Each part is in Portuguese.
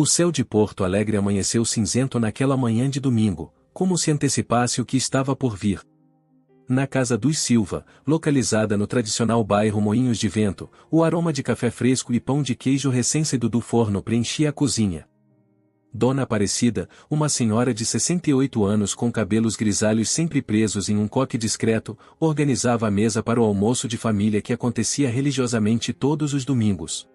O céu de Porto Alegre amanheceu cinzento naquela manhã de domingo, como se antecipasse o que estava por vir. Na casa dos Silva, localizada no tradicional bairro Moinhos de Vento, o aroma de café fresco e pão de queijo recém-saído do forno preenchia a cozinha. Dona Aparecida, uma senhora de 68 anos com cabelos grisalhos sempre presos em um coque discreto, organizava a mesa para o almoço de família que acontecia religiosamente todos os domingos.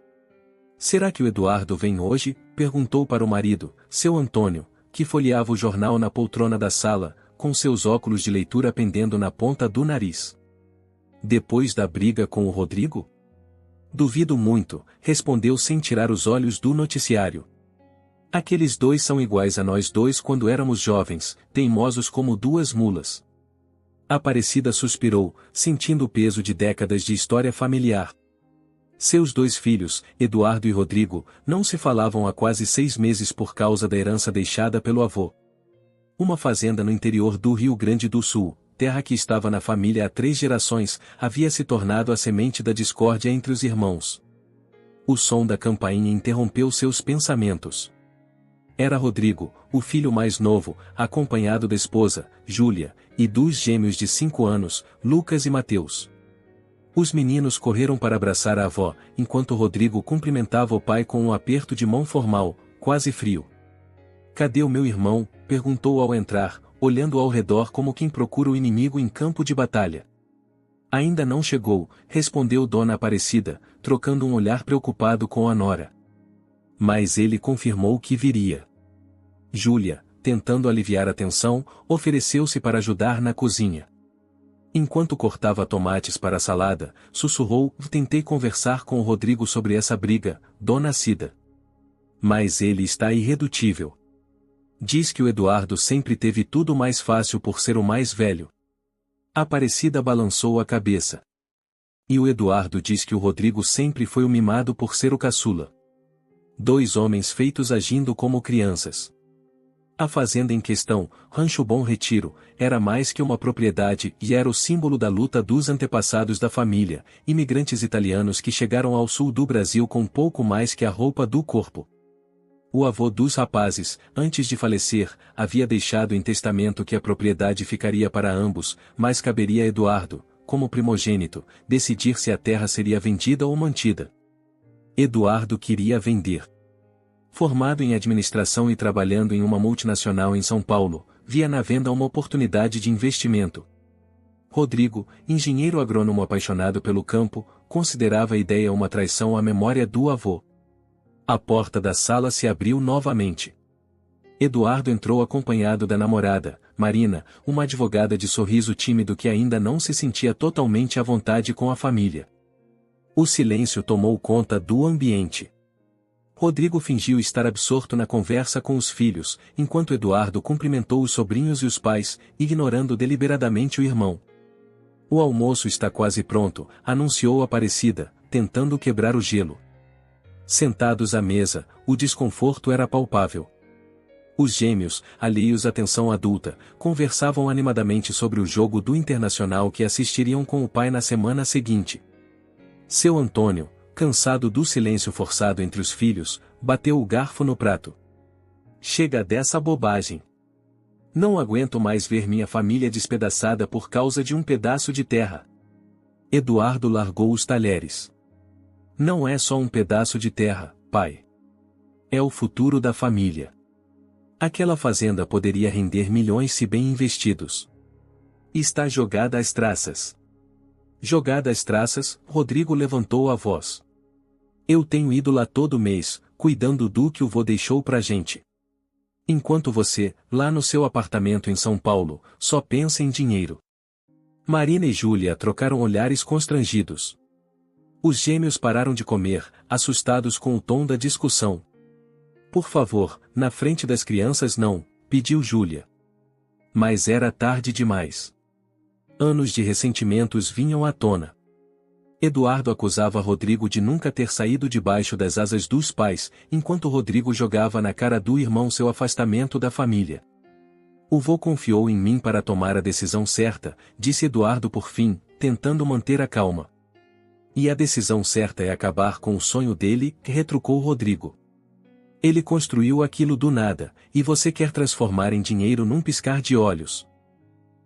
"Será que o Eduardo vem hoje?", perguntou para o marido, seu Antônio, que folheava o jornal na poltrona da sala, com seus óculos de leitura pendendo na ponta do nariz. "Depois da briga com o Rodrigo?" "Duvido muito", respondeu sem tirar os olhos do noticiário. "Aqueles dois são iguais a nós dois quando éramos jovens, teimosos como duas mulas." Aparecida suspirou, sentindo o peso de décadas de história familiar. Seus dois filhos, Eduardo e Rodrigo, não se falavam há quase 6 meses por causa da herança deixada pelo avô. Uma fazenda no interior do Rio Grande do Sul, terra que estava na família há 3 gerações, havia se tornado a semente da discórdia entre os irmãos. O som da campainha interrompeu seus pensamentos. Era Rodrigo, o filho mais novo, acompanhado da esposa, Júlia, e dos gêmeos de 5 anos, Lucas e Mateus. Os meninos correram para abraçar a avó, enquanto Rodrigo cumprimentava o pai com um aperto de mão formal, quase frio. "Cadê o meu irmão?", perguntou ao entrar, olhando ao redor como quem procura o inimigo em campo de batalha. "Ainda não chegou", respondeu Dona Aparecida, trocando um olhar preocupado com a nora. Mas ele confirmou que viria. Júlia, tentando aliviar a tensão, ofereceu-se para ajudar na cozinha. Enquanto cortava tomates para a salada, sussurrou: "Tentei conversar com o Rodrigo sobre essa briga, Dona Cida. Mas ele está irredutível. Diz que o Eduardo sempre teve tudo mais fácil por ser o mais velho." Aparecida balançou a cabeça. "E o Eduardo diz que o Rodrigo sempre foi o mimado por ser o caçula. 2 homens feitos agindo como crianças." A fazenda em questão, Rancho Bom Retiro, era mais que uma propriedade e era o símbolo da luta dos antepassados da família, imigrantes italianos que chegaram ao sul do Brasil com pouco mais que a roupa do corpo. O avô dos rapazes, antes de falecer, havia deixado em testamento que a propriedade ficaria para ambos, mas caberia a Eduardo, como primogênito, decidir se a terra seria vendida ou mantida. Eduardo queria vender. Formado em administração e trabalhando em uma multinacional em São Paulo, via na venda uma oportunidade de investimento. Rodrigo, engenheiro agrônomo apaixonado pelo campo, considerava a ideia uma traição à memória do avô. A porta da sala se abriu novamente. Eduardo entrou acompanhado da namorada, Marina, uma advogada de sorriso tímido que ainda não se sentia totalmente à vontade com a família. O silêncio tomou conta do ambiente. Rodrigo fingiu estar absorto na conversa com os filhos, enquanto Eduardo cumprimentou os sobrinhos e os pais, ignorando deliberadamente o irmão. "O almoço está quase pronto", anunciou Aparecida, tentando quebrar o gelo. Sentados à mesa, o desconforto era palpável. Os gêmeos, alheios à tensão adulta, conversavam animadamente sobre o jogo do Internacional que assistiriam com o pai na semana seguinte. Seu Antônio, cansado do silêncio forçado entre os filhos, bateu o garfo no prato. "Chega dessa bobagem. Não aguento mais ver minha família despedaçada por causa de um pedaço de terra." Eduardo largou os talheres. "Não é só um pedaço de terra, pai. É o futuro da família. Aquela fazenda poderia render milhões se bem investidos. Está jogada às traças." "Jogada às traças", Rodrigo levantou a voz. "Eu tenho ido lá todo mês, cuidando do que o vô deixou pra gente. Enquanto você, lá no seu apartamento em São Paulo, só pensa em dinheiro." Marina e Júlia trocaram olhares constrangidos. Os gêmeos pararam de comer, assustados com o tom da discussão. "Por favor, na frente das crianças não", pediu Júlia. Mas era tarde demais. Anos de ressentimentos vinham à tona. Eduardo acusava Rodrigo de nunca ter saído debaixo das asas dos pais, enquanto Rodrigo jogava na cara do irmão seu afastamento da família. "O vô confiou em mim para tomar a decisão certa", disse Eduardo por fim, tentando manter a calma. "E a decisão certa é acabar com o sonho dele", retrucou Rodrigo. Ele construiu aquilo do nada, e você quer transformar em dinheiro num piscar de olhos.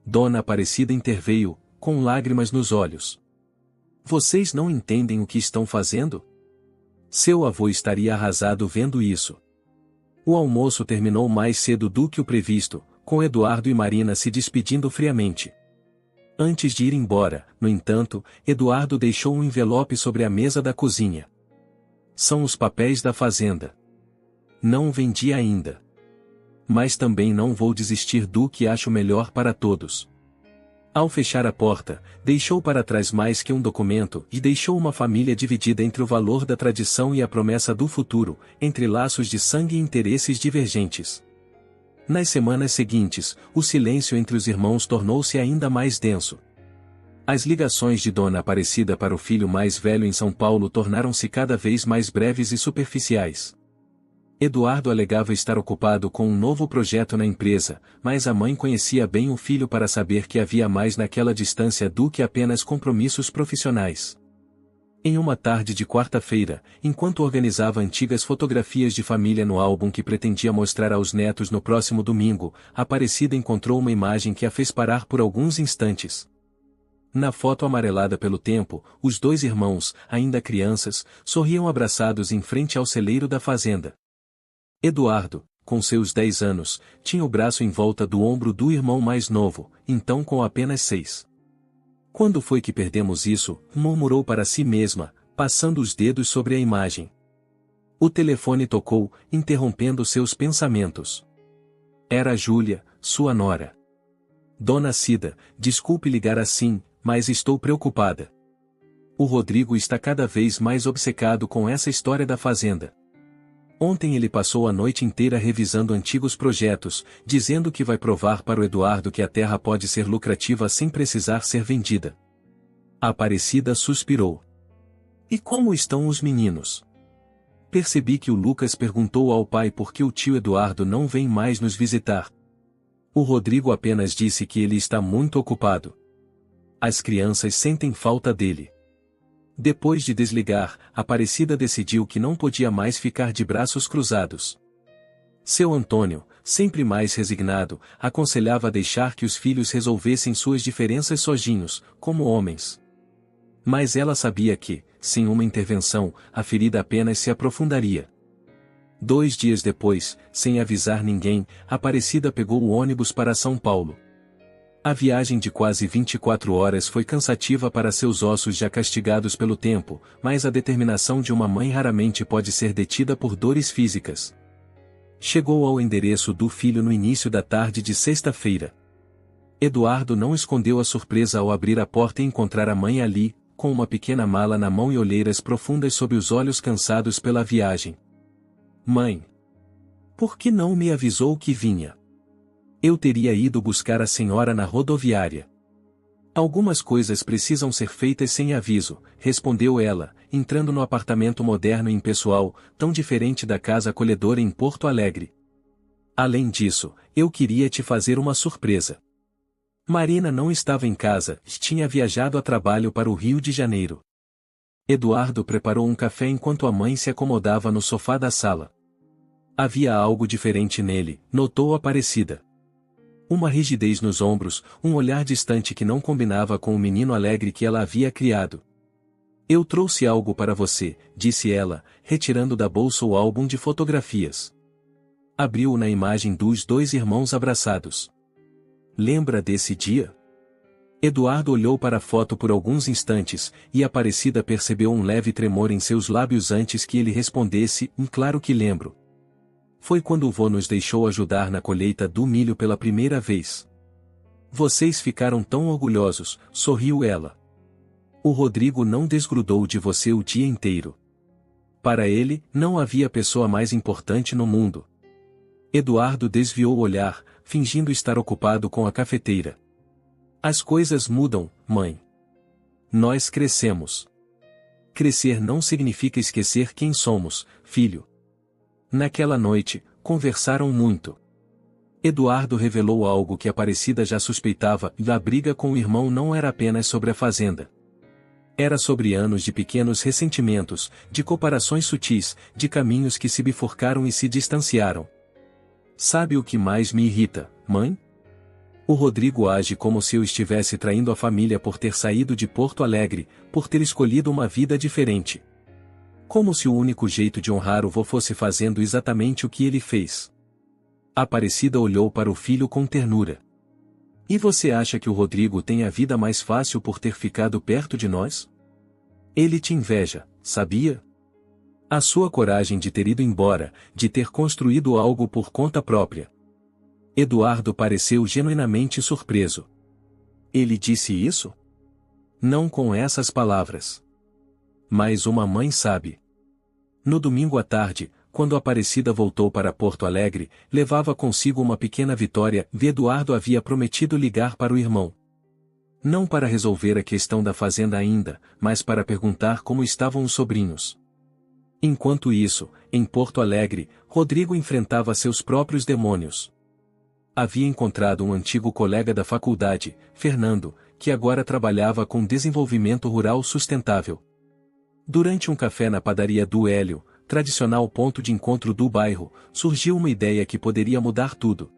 Dona Aparecida interveio, com lágrimas nos olhos. Vocês não entendem o que estão fazendo? Seu avô estaria arrasado vendo isso. O almoço terminou mais cedo do que o previsto, com Eduardo e Marina se despedindo friamente. Antes de ir embora, no entanto, Eduardo deixou um envelope sobre a mesa da cozinha. São os papéis da fazenda. Não vendi ainda. Mas também não vou desistir do que acho melhor para todos. Ao fechar a porta, deixou para trás mais que um documento e deixou uma família dividida entre o valor da tradição e a promessa do futuro, entre laços de sangue e interesses divergentes. Nas semanas seguintes, o silêncio entre os irmãos tornou-se ainda mais denso. As ligações de Dona Aparecida para o filho mais velho em São Paulo tornaram-se cada vez mais breves e superficiais. Eduardo alegava estar ocupado com um novo projeto na empresa, mas a mãe conhecia bem o filho para saber que havia mais naquela distância do que apenas compromissos profissionais. Em uma tarde de quarta-feira, enquanto organizava antigas fotografias de família no álbum que pretendia mostrar aos netos no próximo domingo, Aparecida encontrou uma imagem que a fez parar por alguns instantes. Na foto amarelada pelo tempo, os dois irmãos, ainda crianças, sorriam abraçados em frente ao celeiro da fazenda. Eduardo, com seus 10 anos, tinha o braço em volta do ombro do irmão mais novo, então com apenas 6. Quando foi que perdemos isso? Murmurou para si mesma, passando os dedos sobre a imagem. O telefone tocou, interrompendo seus pensamentos. Era Júlia, sua nora. Dona Cida, desculpe ligar assim, mas estou preocupada. O Rodrigo está cada vez mais obcecado com essa história da fazenda. Ontem ele passou a noite inteira revisando antigos projetos, dizendo que vai provar para o Eduardo que a terra pode ser lucrativa sem precisar ser vendida. A Aparecida suspirou. E como estão os meninos? Percebi que o Lucas perguntou ao pai por que o tio Eduardo não vem mais nos visitar. O Rodrigo apenas disse que ele está muito ocupado. As crianças sentem falta dele. Depois de desligar, Aparecida decidiu que não podia mais ficar de braços cruzados. Seu Antônio, sempre mais resignado, aconselhava deixar que os filhos resolvessem suas diferenças sozinhos, como homens. Mas ela sabia que, sem uma intervenção, a ferida apenas se aprofundaria. 2 dias depois, sem avisar ninguém, Aparecida pegou o ônibus para São Paulo. A viagem de quase 24 horas foi cansativa para seus ossos já castigados pelo tempo, mas a determinação de uma mãe raramente pode ser detida por dores físicas. Chegou ao endereço do filho no início da tarde de sexta-feira. Eduardo não escondeu a surpresa ao abrir a porta e encontrar a mãe ali, com uma pequena mala na mão e olheiras profundas sob os olhos cansados pela viagem. Mãe! Por que não me avisou que vinha? Eu teria ido buscar a senhora na rodoviária. Algumas coisas precisam ser feitas sem aviso, respondeu ela, entrando no apartamento moderno e impessoal, tão diferente da casa acolhedora em Porto Alegre. Além disso, eu queria te fazer uma surpresa. Marina não estava em casa, tinha viajado a trabalho para o Rio de Janeiro. Eduardo preparou um café enquanto a mãe se acomodava no sofá da sala. Havia algo diferente nele, notou Aparecida. Uma rigidez nos ombros, um olhar distante que não combinava com o menino alegre que ela havia criado. Eu trouxe algo para você, disse ela, retirando da bolsa o álbum de fotografias. Abriu-o na imagem dos 2 irmãos abraçados. Lembra desse dia? Eduardo olhou para a foto por alguns instantes, e Aparecida percebeu um leve tremor em seus lábios antes que ele respondesse, claro que lembro. Foi quando o vô nos deixou ajudar na colheita do milho pela primeira vez. Vocês ficaram tão orgulhosos, sorriu ela. O Rodrigo não desgrudou de você o dia inteiro. Para ele, não havia pessoa mais importante no mundo. Eduardo desviou o olhar, fingindo estar ocupado com a cafeteira. As coisas mudam, mãe. Nós crescemos. Crescer não significa esquecer quem somos, filho. Naquela noite, conversaram muito. Eduardo revelou algo que Aparecida já suspeitava, a briga com o irmão não era apenas sobre a fazenda. Era sobre anos de pequenos ressentimentos, de comparações sutis, de caminhos que se bifurcaram e se distanciaram. Sabe o que mais me irrita, mãe? O Rodrigo age como se eu estivesse traindo a família por ter saído de Porto Alegre, por ter escolhido uma vida diferente. Como se o único jeito de honrar o vô fosse fazendo exatamente o que ele fez. Aparecida olhou para o filho com ternura. E você acha que o Rodrigo tem a vida mais fácil por ter ficado perto de nós? Ele te inveja, sabia? A sua coragem de ter ido embora, de ter construído algo por conta própria. Eduardo pareceu genuinamente surpreso. Ele disse isso? Não com essas palavras. Mas uma mãe sabe. No domingo à tarde, quando Aparecida voltou para Porto Alegre, levava consigo uma pequena Vitória, e Eduardo havia prometido ligar para o irmão. Não para resolver a questão da fazenda ainda, mas para perguntar como estavam os sobrinhos. Enquanto isso, em Porto Alegre, Rodrigo enfrentava seus próprios demônios. Havia encontrado um antigo colega da faculdade, Fernando, que agora trabalhava com desenvolvimento rural sustentável. Durante um café na padaria do Hélio, tradicional ponto de encontro do bairro, surgiu uma ideia que poderia mudar tudo.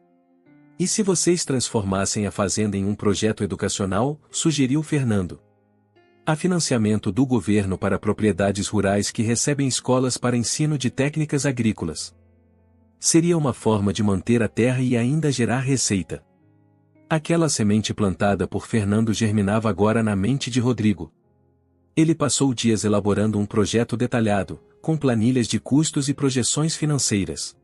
E se vocês transformassem a fazenda em um projeto educacional, sugeriu Fernando. Há financiamento do governo para propriedades rurais que recebem escolas para ensino de técnicas agrícolas. Seria uma forma de manter a terra e ainda gerar receita. Aquela semente plantada por Fernando germinava agora na mente de Rodrigo. Ele passou dias elaborando um projeto detalhado, com planilhas de custos e projeções financeiras.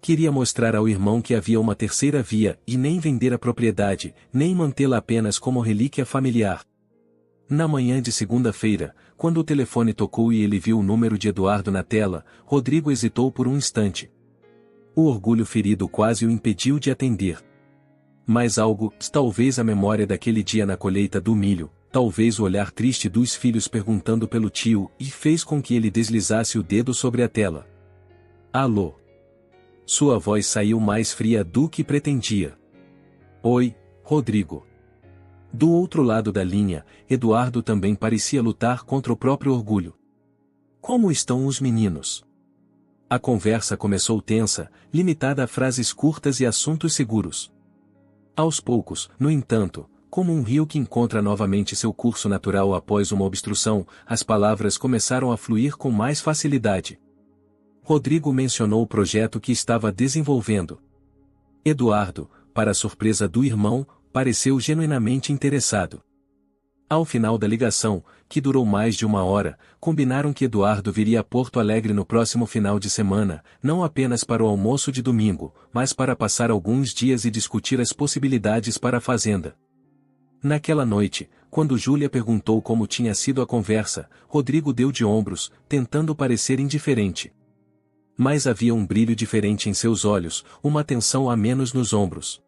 Queria mostrar ao irmão que havia uma terceira via, e nem vender a propriedade, nem mantê-la apenas como relíquia familiar. Na manhã de segunda-feira, quando o telefone tocou e ele viu o número de Eduardo na tela, Rodrigo hesitou por um instante. O orgulho ferido quase o impediu de atender. Mas algo, talvez a memória daquele dia na colheita do milho, talvez o olhar triste dos filhos perguntando pelo tio, e fez com que ele deslizasse o dedo sobre a tela. Alô? Sua voz saiu mais fria do que pretendia. Oi, Rodrigo. Do outro lado da linha, Eduardo também parecia lutar contra o próprio orgulho. Como estão os meninos? A conversa começou tensa, limitada a frases curtas e assuntos seguros. Aos poucos, no entanto, como um rio que encontra novamente seu curso natural após uma obstrução, as palavras começaram a fluir com mais facilidade. Rodrigo mencionou o projeto que estava desenvolvendo. Eduardo, para a surpresa do irmão, pareceu genuinamente interessado. Ao final da ligação, que durou mais de uma hora, combinaram que Eduardo viria a Porto Alegre no próximo final de semana, não apenas para o almoço de domingo, mas para passar alguns dias e discutir as possibilidades para a fazenda. Naquela noite, quando Júlia perguntou como tinha sido a conversa, Rodrigo deu de ombros, tentando parecer indiferente. Mas havia um brilho diferente em seus olhos, uma tensão a menos nos ombros.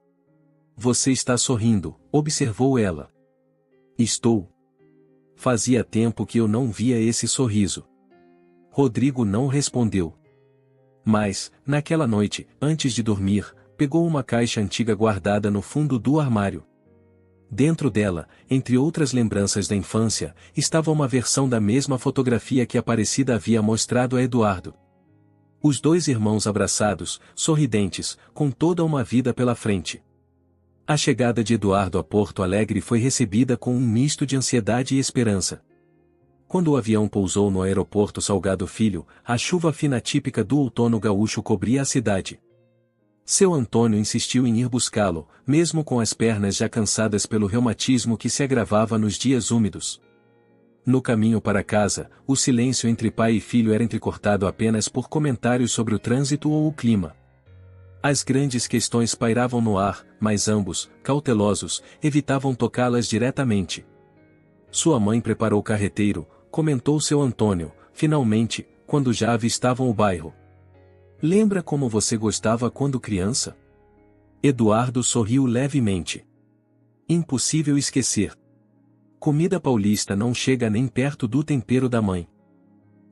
Você está sorrindo, observou ela. Estou. Fazia tempo que eu não via esse sorriso. Rodrigo não respondeu. Mas, naquela noite, antes de dormir, pegou uma caixa antiga guardada no fundo do armário. Dentro dela, entre outras lembranças da infância, estava uma versão da mesma fotografia que Aparecida havia mostrado a Eduardo. Os dois irmãos abraçados, sorridentes, com toda uma vida pela frente. A chegada de Eduardo a Porto Alegre foi recebida com um misto de ansiedade e esperança. Quando o avião pousou no aeroporto Salgado Filho, a chuva fina típica do outono gaúcho cobria a cidade. Seu Antônio insistiu em ir buscá-lo, mesmo com as pernas já cansadas pelo reumatismo que se agravava nos dias úmidos. No caminho para casa, o silêncio entre pai e filho era entrecortado apenas por comentários sobre o trânsito ou o clima. As grandes questões pairavam no ar, mas ambos, cautelosos, evitavam tocá-las diretamente. Sua mãe preparou o carreteiro, comentou seu Antônio, finalmente, quando já avistavam o bairro. Lembra como você gostava quando criança? Eduardo sorriu levemente. Impossível esquecer. Comida paulista não chega nem perto do tempero da mãe.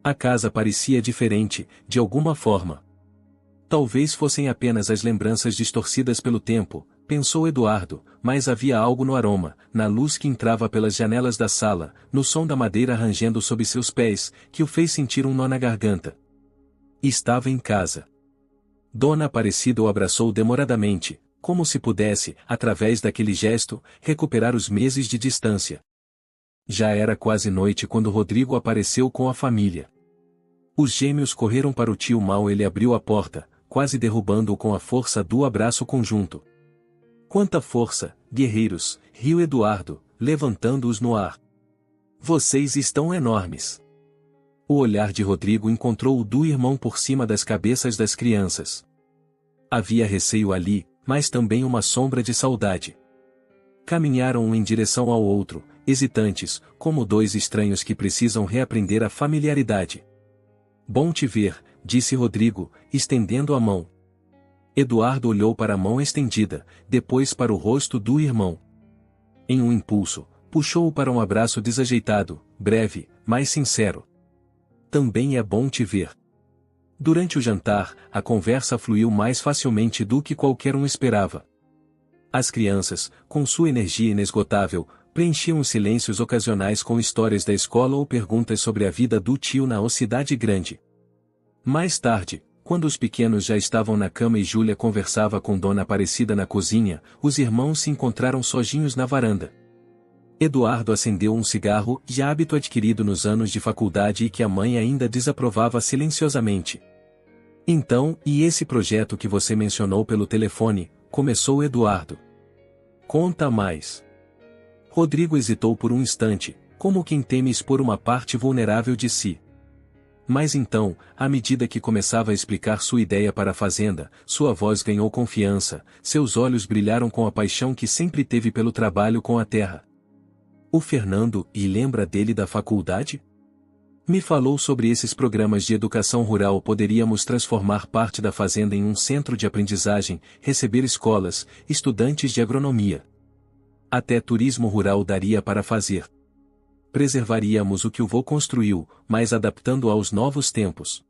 A casa parecia diferente, de alguma forma. Talvez fossem apenas as lembranças distorcidas pelo tempo, pensou Eduardo, mas havia algo no aroma, na luz que entrava pelas janelas da sala, no som da madeira rangendo sob seus pés, que o fez sentir um nó na garganta. Estava em casa. Dona Aparecida o abraçou demoradamente, como se pudesse, através daquele gesto, recuperar os meses de distância. Já era quase noite quando Rodrigo apareceu com a família. Os gêmeos correram para o tio Mal. Ele abriu a porta, quase derrubando-o com a força do abraço conjunto. Quanta força, guerreiros, riu Eduardo, levantando-os no ar. Vocês estão enormes. O olhar de Rodrigo encontrou o do irmão por cima das cabeças das crianças. Havia receio ali, mas também uma sombra de saudade. Caminharam um em direção ao outro, hesitantes, como dois estranhos que precisam reaprender a familiaridade. Bom te ver, disse Rodrigo, estendendo a mão. Eduardo olhou para a mão estendida, depois para o rosto do irmão. Em um impulso, puxou-o para um abraço desajeitado, breve, mas sincero. Também é bom te ver. Durante o jantar, a conversa fluiu mais facilmente do que qualquer um esperava. As crianças, com sua energia inesgotável, preenchiam os silêncios ocasionais com histórias da escola ou perguntas sobre a vida do tio na cidade grande. Mais tarde, quando os pequenos já estavam na cama e Júlia conversava com Dona Aparecida na cozinha, os irmãos se encontraram sozinhos na varanda. Eduardo acendeu um cigarro, de hábito adquirido nos anos de faculdade e que a mãe ainda desaprovava silenciosamente. Então, e esse projeto que você mencionou pelo telefone, começou Eduardo. Conta mais. Rodrigo hesitou por um instante, como quem teme expor uma parte vulnerável de si. Mas então, à medida que começava a explicar sua ideia para a fazenda, sua voz ganhou confiança, seus olhos brilharam com a paixão que sempre teve pelo trabalho com a terra. O Fernando, e lembra dele da faculdade? Me falou sobre esses programas de educação rural. Poderíamos transformar parte da fazenda em um centro de aprendizagem, receber escolas, estudantes de agronomia. Até turismo rural daria para fazer. Preservaríamos o que o vô construiu, mas adaptando aos novos tempos.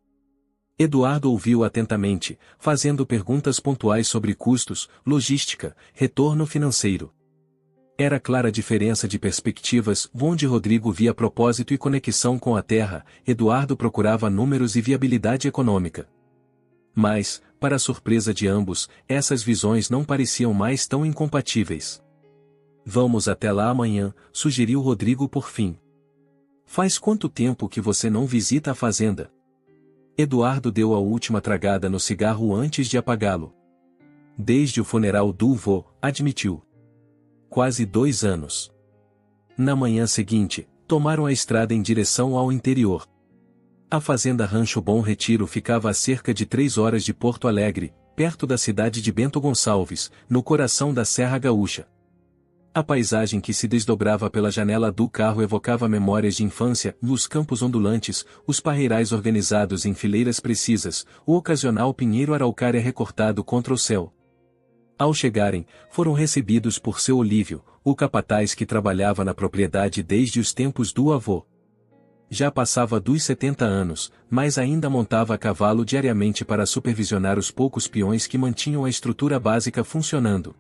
Eduardo ouviu atentamente, fazendo perguntas pontuais sobre custos, logística, retorno financeiro. Era clara a diferença de perspectivas, onde Rodrigo via propósito e conexão com a terra, Eduardo procurava números e viabilidade econômica. Mas, para a surpresa de ambos, essas visões não pareciam mais tão incompatíveis. Vamos até lá amanhã, sugeriu Rodrigo por fim. Faz quanto tempo que você não visita a fazenda? Eduardo deu a última tragada no cigarro antes de apagá-lo. Desde o funeral do vô, admitiu. Quase 2 anos. Na manhã seguinte, tomaram a estrada em direção ao interior. A fazenda Rancho Bom Retiro ficava a cerca de 3 horas de Porto Alegre, perto da cidade de Bento Gonçalves, no coração da Serra Gaúcha. A paisagem que se desdobrava pela janela do carro evocava memórias de infância, os campos ondulantes, os parreirais organizados em fileiras precisas, o ocasional pinheiro araucária recortado contra o céu. Ao chegarem, foram recebidos por seu Olívio, o capataz que trabalhava na propriedade desde os tempos do avô. Já passava dos 70 anos, mas ainda montava a cavalo diariamente para supervisionar os poucos peões que mantinham a estrutura básica funcionando.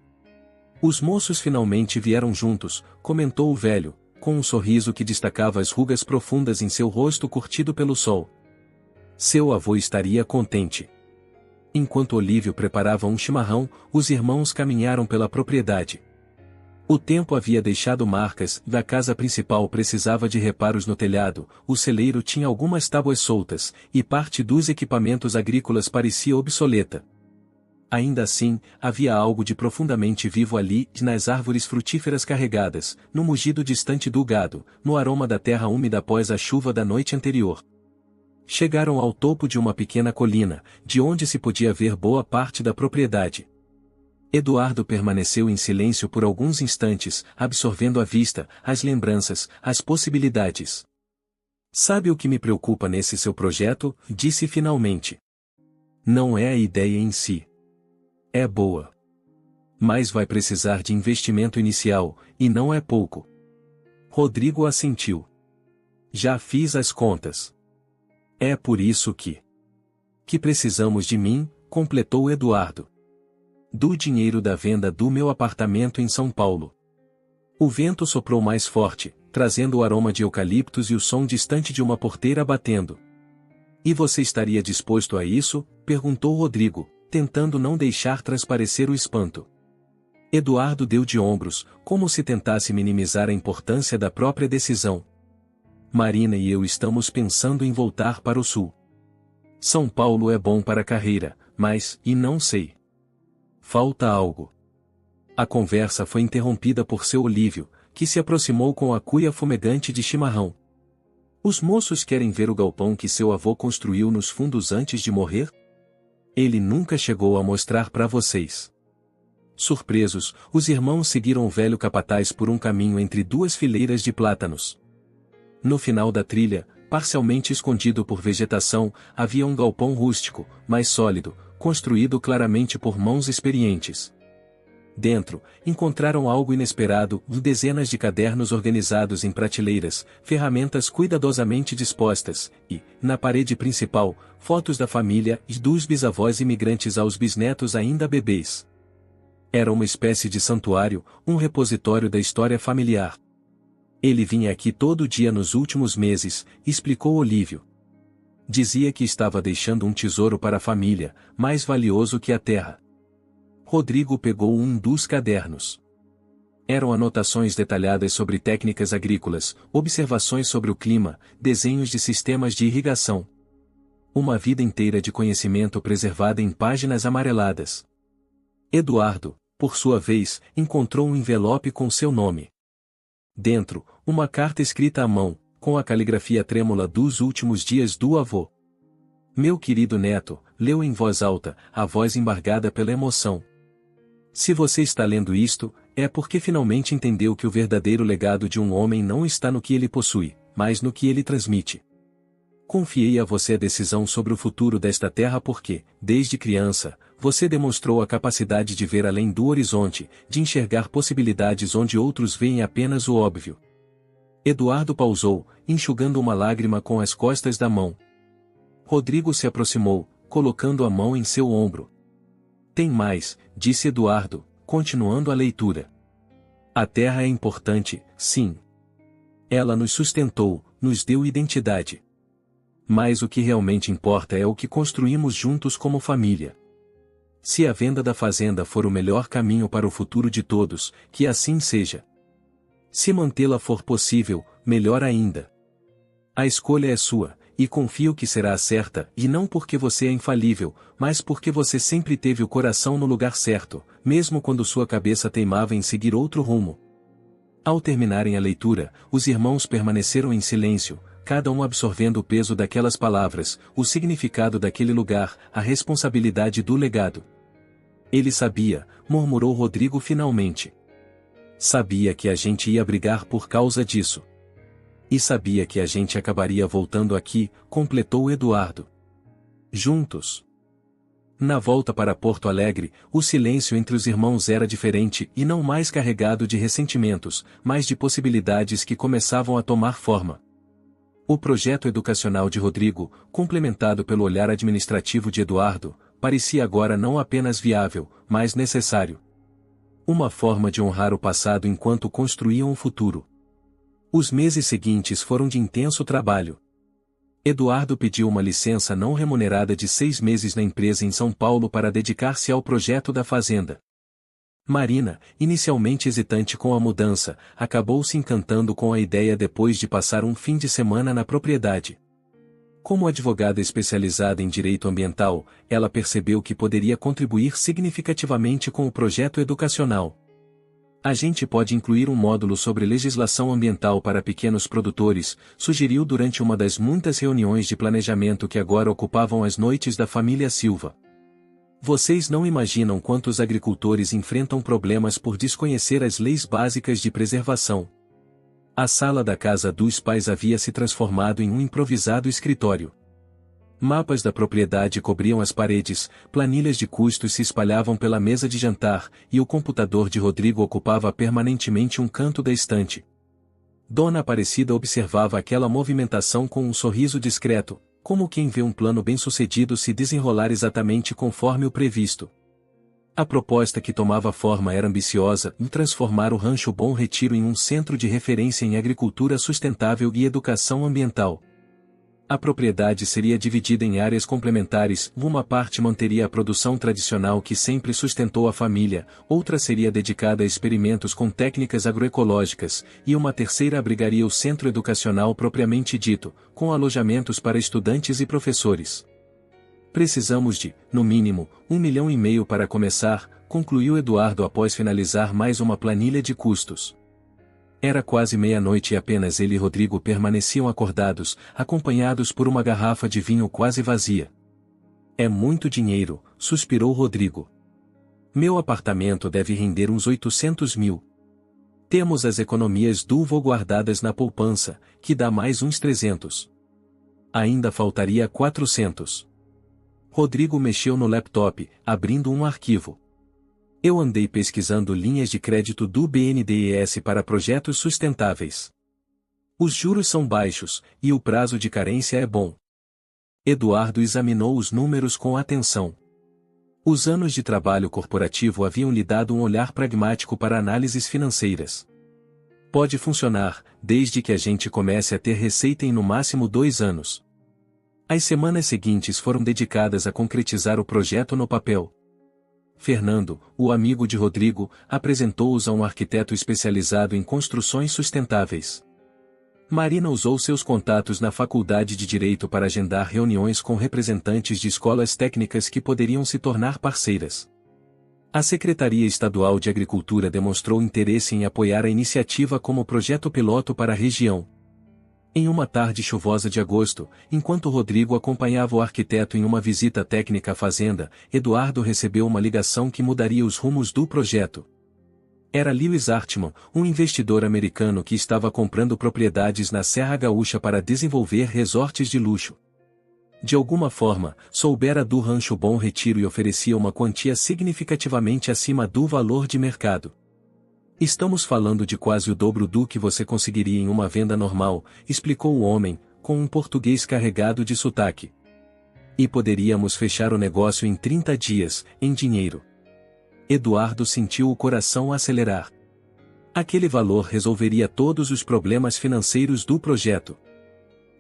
Os moços finalmente vieram juntos, comentou o velho, com um sorriso que destacava as rugas profundas em seu rosto curtido pelo sol. Seu avô estaria contente. Enquanto Olívio preparava um chimarrão, os irmãos caminharam pela propriedade. O tempo havia deixado marcas, a casa principal precisava de reparos no telhado, o celeiro tinha algumas tábuas soltas, e parte dos equipamentos agrícolas parecia obsoleta. Ainda assim, havia algo de profundamente vivo ali, nas árvores frutíferas carregadas, no mugido distante do gado, no aroma da terra úmida após a chuva da noite anterior. Chegaram ao topo de uma pequena colina, de onde se podia ver boa parte da propriedade. Eduardo permaneceu em silêncio por alguns instantes, absorvendo a vista, as lembranças, as possibilidades. Sabe o que me preocupa nesse seu projeto? Disse finalmente. Não é a ideia em si. É boa. Mas vai precisar de investimento inicial, e não é pouco. Rodrigo assentiu. Já fiz as contas. É por isso que precisamos de mim, completou Eduardo. Do dinheiro da venda do meu apartamento em São Paulo. O vento soprou mais forte, trazendo o aroma de eucaliptos e o som distante de uma porteira batendo. E você estaria disposto a isso? Perguntou Rodrigo, tentando não deixar transparecer o espanto. Eduardo deu de ombros, como se tentasse minimizar a importância da própria decisão. Marina e eu estamos pensando em voltar para o sul. São Paulo é bom para a carreira, mas, e não sei. Falta algo. A conversa foi interrompida por seu Olívio, que se aproximou com a cuia fumegante de chimarrão. Os moços querem ver o galpão que seu avô construiu nos fundos antes de morrer? Ele nunca chegou a mostrar para vocês. Surpresos, os irmãos seguiram o velho capataz por um caminho entre duas fileiras de plátanos. No final da trilha, parcialmente escondido por vegetação, havia um galpão rústico, mais sólido, construído claramente por mãos experientes. Dentro, encontraram algo inesperado, dezenas de cadernos organizados em prateleiras, ferramentas cuidadosamente dispostas, e, na parede principal, fotos da família e dos bisavós imigrantes aos bisnetos ainda bebês. Era uma espécie de santuário, um repositório da história familiar. Ele vinha aqui todo dia nos últimos meses, explicou Olívio. Dizia que estava deixando um tesouro para a família, mais valioso que a terra. Rodrigo pegou um dos cadernos. Eram anotações detalhadas sobre técnicas agrícolas, observações sobre o clima, desenhos de sistemas de irrigação. Uma vida inteira de conhecimento preservada em páginas amareladas. Eduardo, por sua vez, encontrou um envelope com seu nome. Dentro, uma carta escrita à mão, com a caligrafia trêmula dos últimos dias do avô. Meu querido neto, leu em voz alta, a voz embargada pela emoção. Se você está lendo isto, é porque finalmente entendeu que o verdadeiro legado de um homem não está no que ele possui, mas no que ele transmite. Confiei a você a decisão sobre o futuro desta terra porque, desde criança, você demonstrou a capacidade de ver além do horizonte, de enxergar possibilidades onde outros veem apenas o óbvio. Eduardo pausou, enxugando uma lágrima com as costas da mão. Rodrigo se aproximou, colocando a mão em seu ombro. Tem mais, disse Eduardo, continuando a leitura. A terra é importante, sim. Ela nos sustentou, nos deu identidade. Mas o que realmente importa é o que construímos juntos como família. Se a venda da fazenda for o melhor caminho para o futuro de todos, que assim seja. Se mantê-la for possível, melhor ainda. A escolha é sua, e confio que será a certa, e não porque você é infalível, mas porque você sempre teve o coração no lugar certo, mesmo quando sua cabeça teimava em seguir outro rumo. Ao terminarem a leitura, os irmãos permaneceram em silêncio, cada um absorvendo o peso daquelas palavras, o significado daquele lugar, a responsabilidade do legado. Ele sabia, murmurou Rodrigo finalmente. Sabia que a gente ia brigar por causa disso. E sabia que a gente acabaria voltando aqui, completou Eduardo. Juntos. Na volta para Porto Alegre, o silêncio entre os irmãos era diferente e não mais carregado de ressentimentos, mas de possibilidades que começavam a tomar forma. O projeto educacional de Rodrigo, complementado pelo olhar administrativo de Eduardo, parecia agora não apenas viável, mas necessário. Uma forma de honrar o passado enquanto construíam o futuro. Os meses seguintes foram de intenso trabalho. Eduardo pediu uma licença não remunerada de 6 meses na empresa em São Paulo para dedicar-se ao projeto da fazenda. Marina, inicialmente hesitante com a mudança, acabou se encantando com a ideia depois de passar um fim de semana na propriedade. Como advogada especializada em direito ambiental, ela percebeu que poderia contribuir significativamente com o projeto educacional. A gente pode incluir um módulo sobre legislação ambiental para pequenos produtores, sugeriu durante uma das muitas reuniões de planejamento que agora ocupavam as noites da família Silva. Vocês não imaginam quantos agricultores enfrentam problemas por desconhecer as leis básicas de preservação. A sala da casa dos pais havia se transformado em um improvisado escritório. Mapas da propriedade cobriam as paredes, planilhas de custos se espalhavam pela mesa de jantar, e o computador de Rodrigo ocupava permanentemente um canto da estante. Dona Aparecida observava aquela movimentação com um sorriso discreto, como quem vê um plano bem-sucedido se desenrolar exatamente conforme o previsto. A proposta que tomava forma era ambiciosa em transformar o Rancho Bom Retiro em um centro de referência em agricultura sustentável e educação ambiental. A propriedade seria dividida em áreas complementares, uma parte manteria a produção tradicional que sempre sustentou a família, outra seria dedicada a experimentos com técnicas agroecológicas, e uma terceira abrigaria o centro educacional propriamente dito, com alojamentos para estudantes e professores. Precisamos de, no mínimo, 1,5 milhão para começar, concluiu Eduardo após finalizar mais uma planilha de custos. Era quase meia-noite e apenas ele e Rodrigo permaneciam acordados, acompanhados por uma garrafa de vinho quase vazia. É muito dinheiro, suspirou Rodrigo. Meu apartamento deve render uns 800 mil. Temos as economias do vô guardadas na poupança, que dá mais uns 300. Ainda faltaria 400. Rodrigo mexeu no laptop, abrindo um arquivo. Eu andei pesquisando linhas de crédito do BNDES para projetos sustentáveis. Os juros são baixos, e o prazo de carência é bom. Eduardo examinou os números com atenção. Os anos de trabalho corporativo haviam lhe dado um olhar pragmático para análises financeiras. Pode funcionar, desde que a gente comece a ter receita em no máximo 2 anos. As semanas seguintes foram dedicadas a concretizar o projeto no papel. Fernando, o amigo de Rodrigo, apresentou-os a um arquiteto especializado em construções sustentáveis. Marina usou seus contatos na Faculdade de Direito para agendar reuniões com representantes de escolas técnicas que poderiam se tornar parceiras. A Secretaria Estadual de Agricultura demonstrou interesse em apoiar a iniciativa como projeto piloto para a região. Em uma tarde chuvosa de agosto, enquanto Rodrigo acompanhava o arquiteto em uma visita técnica à fazenda, Eduardo recebeu uma ligação que mudaria os rumos do projeto. Era Lewis Artman, um investidor americano que estava comprando propriedades na Serra Gaúcha para desenvolver resorts de luxo. De alguma forma, soubera do Rancho Bom Retiro e oferecia uma quantia significativamente acima do valor de mercado. Estamos falando de quase o dobro do que você conseguiria em uma venda normal, explicou o homem, com um português carregado de sotaque. E poderíamos fechar o negócio em 30 dias, em dinheiro. Eduardo sentiu o coração acelerar. Aquele valor resolveria todos os problemas financeiros do projeto.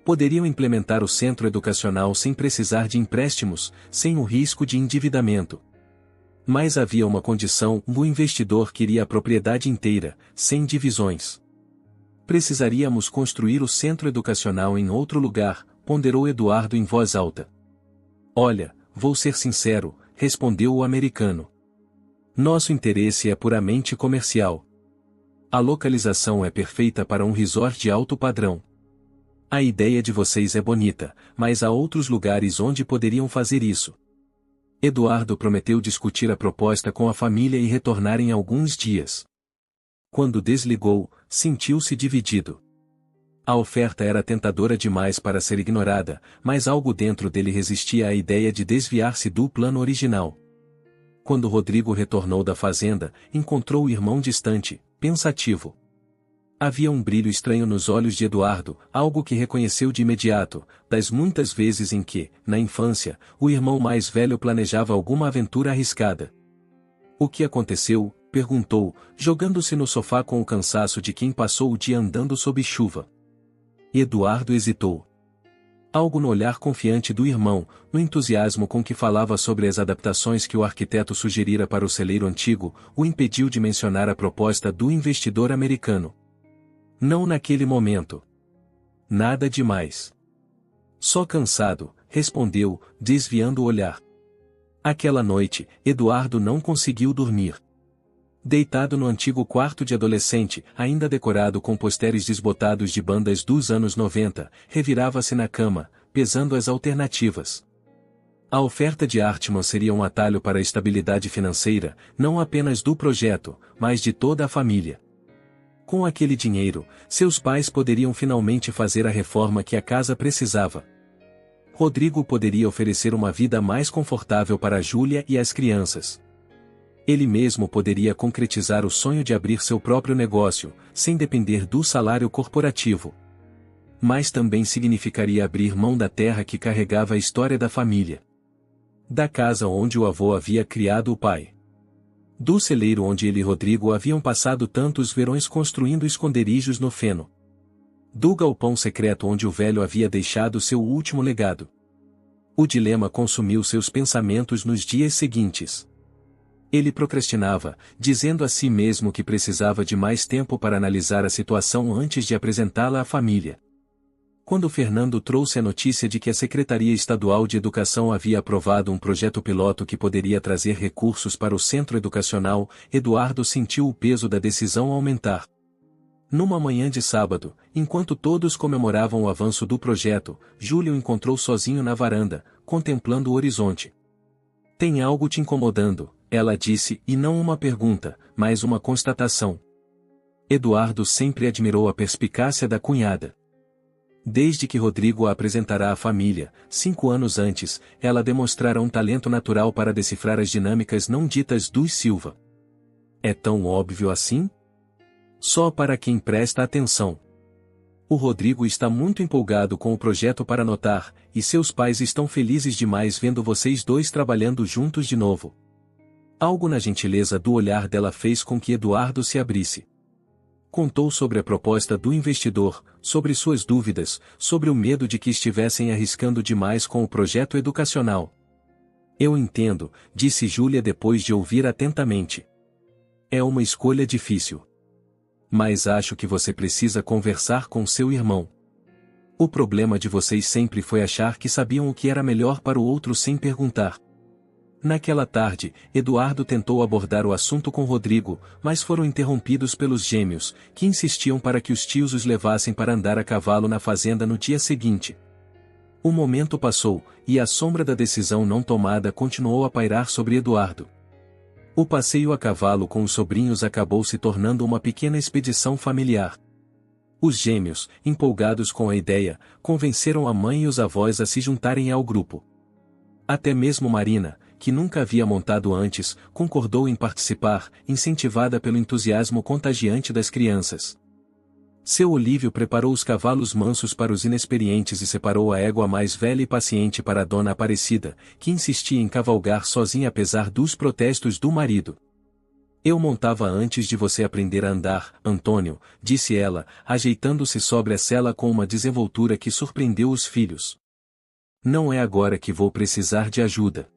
Poderiam implementar o centro educacional sem precisar de empréstimos, sem o risco de endividamento. Mas havia uma condição: o investidor queria a propriedade inteira, sem divisões. Precisaríamos construir o centro educacional em outro lugar, ponderou Eduardo em voz alta. Olha, vou ser sincero, respondeu o americano. Nosso interesse é puramente comercial. A localização é perfeita para um resort de alto padrão. A ideia de vocês é bonita, mas há outros lugares onde poderiam fazer isso. Eduardo prometeu discutir a proposta com a família e retornar em alguns dias. Quando desligou, sentiu-se dividido. A oferta era tentadora demais para ser ignorada, mas algo dentro dele resistia à ideia de desviar-se do plano original. Quando Rodrigo retornou da fazenda, encontrou o irmão distante, pensativo. Havia um brilho estranho nos olhos de Eduardo, algo que reconheceu de imediato, das muitas vezes em que, na infância, o irmão mais velho planejava alguma aventura arriscada. O que aconteceu? Perguntou, jogando-se no sofá com o cansaço de quem passou o dia andando sob chuva. Eduardo hesitou. Algo no olhar confiante do irmão, no entusiasmo com que falava sobre as adaptações que o arquiteto sugerira para o celeiro antigo, o impediu de mencionar a proposta do investidor americano. Não naquele momento. Nada demais. Só cansado, respondeu, desviando o olhar. Aquela noite, Eduardo não conseguiu dormir. Deitado no antigo quarto de adolescente, ainda decorado com posteres desbotados de bandas dos anos 90, revirava-se na cama, pesando as alternativas. A oferta de Artman seria um atalho para a estabilidade financeira, não apenas do projeto, mas de toda a família. Com aquele dinheiro, seus pais poderiam finalmente fazer a reforma que a casa precisava. Rodrigo poderia oferecer uma vida mais confortável para Júlia e as crianças. Ele mesmo poderia concretizar o sonho de abrir seu próprio negócio, sem depender do salário corporativo. Mas também significaria abrir mão da terra que carregava a história da família. Da casa onde o avô havia criado o pai. do celeiro onde ele e Rodrigo haviam passado tantos verões construindo esconderijos no feno, do galpão secreto onde o velho havia deixado seu último legado. O dilema consumiu seus pensamentos nos dias seguintes. Ele procrastinava, dizendo a si mesmo que precisava de mais tempo para analisar a situação antes de apresentá-la à família. Quando Fernando trouxe a notícia de que a Secretaria Estadual de Educação havia aprovado um projeto piloto que poderia trazer recursos para o centro educacional, Eduardo sentiu o peso da decisão aumentar. Numa manhã de sábado, enquanto todos comemoravam o avanço do projeto, Júlia o encontrou sozinho na varanda, contemplando o horizonte. "Tem algo te incomodando?", ela disse, e não uma pergunta, mas uma constatação. Eduardo sempre admirou a perspicácia da cunhada. Desde que Rodrigo a apresentará à família, 5 anos antes, ela demonstrara um talento natural para decifrar as dinâmicas não ditas dos Silva. É tão óbvio assim? Só para quem presta atenção. O Rodrigo está muito empolgado com o projeto para notar, e seus pais estão felizes demais vendo vocês dois trabalhando juntos de novo. Algo na gentileza do olhar dela fez com que Eduardo se abrisse. Contou sobre a proposta do investidor, sobre suas dúvidas, sobre o medo de que estivessem arriscando demais com o projeto educacional. "Eu entendo", disse Júlia depois de ouvir atentamente. "É uma escolha difícil. Mas acho que você precisa conversar com seu irmão. O problema de vocês sempre foi achar que sabiam o que era melhor para o outro sem perguntar." Naquela tarde, Eduardo tentou abordar o assunto com Rodrigo, mas foram interrompidos pelos gêmeos, que insistiam para que os tios os levassem para andar a cavalo na fazenda no dia seguinte. O momento passou, e a sombra da decisão não tomada continuou a pairar sobre Eduardo. O passeio a cavalo com os sobrinhos acabou se tornando uma pequena expedição familiar. Os gêmeos, empolgados com a ideia, convenceram a mãe e os avós a se juntarem ao grupo. Até mesmo Marina, que nunca havia montado antes, concordou em participar, incentivada pelo entusiasmo contagiante das crianças. Seu Olívio preparou os cavalos mansos para os inexperientes e separou a égua mais velha e paciente para a dona Aparecida, que insistia em cavalgar sozinha apesar dos protestos do marido. "Eu montava antes de você aprender a andar, Antônio", disse ela, ajeitando-se sobre a sela com uma desenvoltura que surpreendeu os filhos. "Não é agora que vou precisar de ajuda."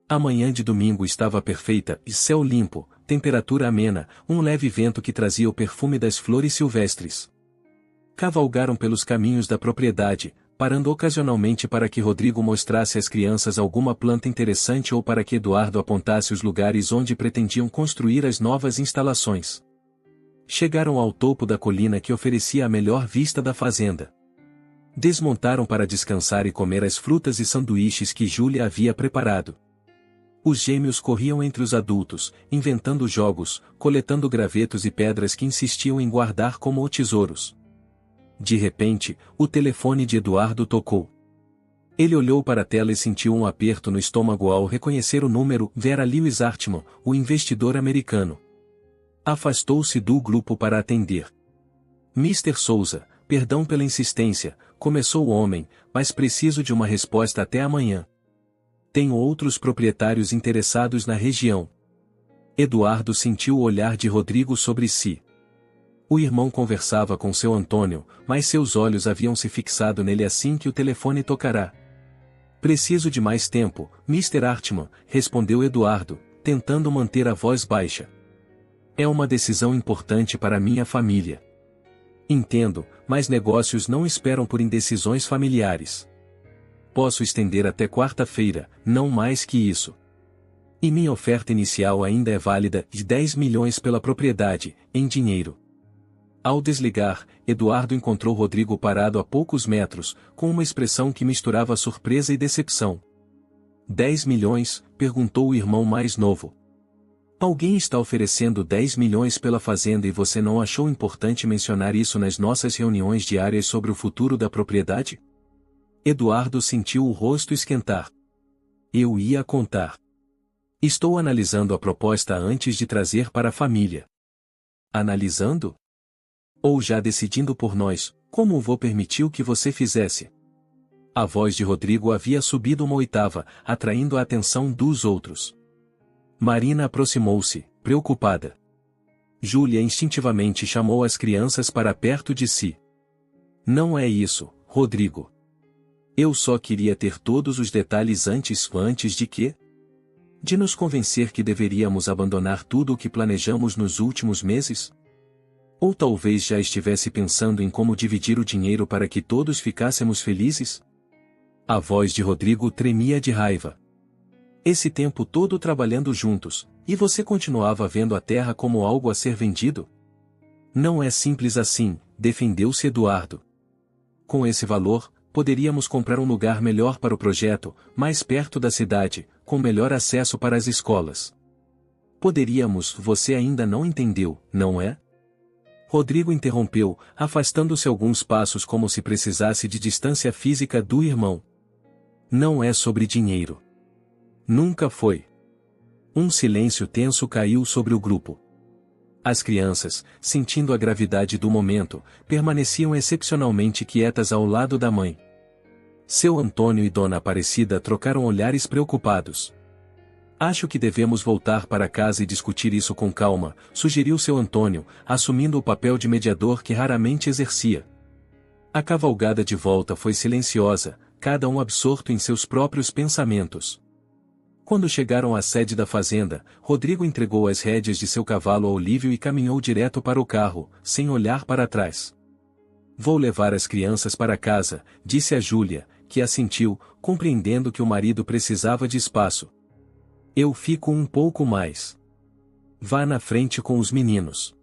A manhã de domingo estava perfeita, e céu limpo, temperatura amena, um leve vento que trazia o perfume das flores silvestres. Cavalgaram pelos caminhos da propriedade, parando ocasionalmente para que Rodrigo mostrasse às crianças alguma planta interessante ou para que Eduardo apontasse os lugares onde pretendiam construir as novas instalações. Chegaram ao topo da colina que oferecia a melhor vista da fazenda. Desmontaram para descansar e comer as frutas e sanduíches que Júlia havia preparado. Os gêmeos corriam entre os adultos, inventando jogos, coletando gravetos e pedras que insistiam em guardar como tesouros. De repente, o telefone de Eduardo tocou. Ele olhou para a tela e sentiu um aperto no estômago ao reconhecer o número. Vera Lewis Artman, o investidor americano. Afastou-se do grupo para atender. "Mr. Souza, perdão pela insistência", começou o homem, "mas preciso de uma resposta até amanhã. Tenho outros proprietários interessados na região." Eduardo sentiu o olhar de Rodrigo sobre si. O irmão conversava com seu Antônio, mas seus olhos haviam se fixado nele assim que o telefone tocará. "Preciso de mais tempo, Mr. Artman", respondeu Eduardo, tentando manter a voz baixa. "É uma decisão importante para minha família." "Entendo, mas negócios não esperam por indecisões familiares. Posso estender até quarta-feira, não mais que isso. E minha oferta inicial ainda é válida, de 10 milhões pela propriedade, em dinheiro." Ao desligar, Eduardo encontrou Rodrigo parado a poucos metros, com uma expressão que misturava surpresa e decepção. "10 milhões?", perguntou o irmão mais novo. "Alguém está oferecendo 10 milhões pela fazenda e você não achou importante mencionar isso nas nossas reuniões diárias sobre o futuro da propriedade?" Eduardo sentiu o rosto esquentar. "Eu ia contar. Estou analisando a proposta antes de trazer para a família." "Analisando? Ou já decidindo por nós, como o vô permitiu que você fizesse?" A voz de Rodrigo havia subido uma oitava, atraindo a atenção dos outros. Marina aproximou-se, preocupada. Júlia instintivamente chamou as crianças para perto de si. Não é isso, Rodrigo. Eu só queria ter todos os detalhes antes de quê? De nos convencer que deveríamos abandonar tudo o que planejamos nos últimos meses? Ou talvez já estivesse pensando em como dividir o dinheiro para que todos ficássemos felizes? A voz de Rodrigo tremia de raiva. Esse tempo todo trabalhando juntos, e você continuava vendo a terra como algo a ser vendido? Não é simples assim, defendeu-se Eduardo. Com esse valor, poderíamos comprar um lugar melhor para o projeto, mais perto da cidade, com melhor acesso para as escolas. Poderíamos, você ainda não entendeu, não é? Rodrigo interrompeu, afastando-se alguns passos como se precisasse de distância física do irmão. Não é sobre dinheiro. Nunca foi. Um silêncio tenso caiu sobre o grupo. As crianças, sentindo a gravidade do momento, permaneciam excepcionalmente quietas ao lado da mãe. Seu Antônio e Dona Aparecida trocaram olhares preocupados. Acho que devemos voltar para casa e discutir isso com calma, sugeriu seu Antônio, assumindo o papel de mediador que raramente exercia. A cavalgada de volta foi silenciosa, cada um absorto em seus próprios pensamentos. Quando chegaram à sede da fazenda, Rodrigo entregou as rédeas de seu cavalo a Olívio e caminhou direto para o carro, sem olhar para trás. Vou levar as crianças para casa, disse a Júlia, que assentiu, compreendendo que o marido precisava de espaço. Eu fico um pouco mais. Vá na frente com os meninos.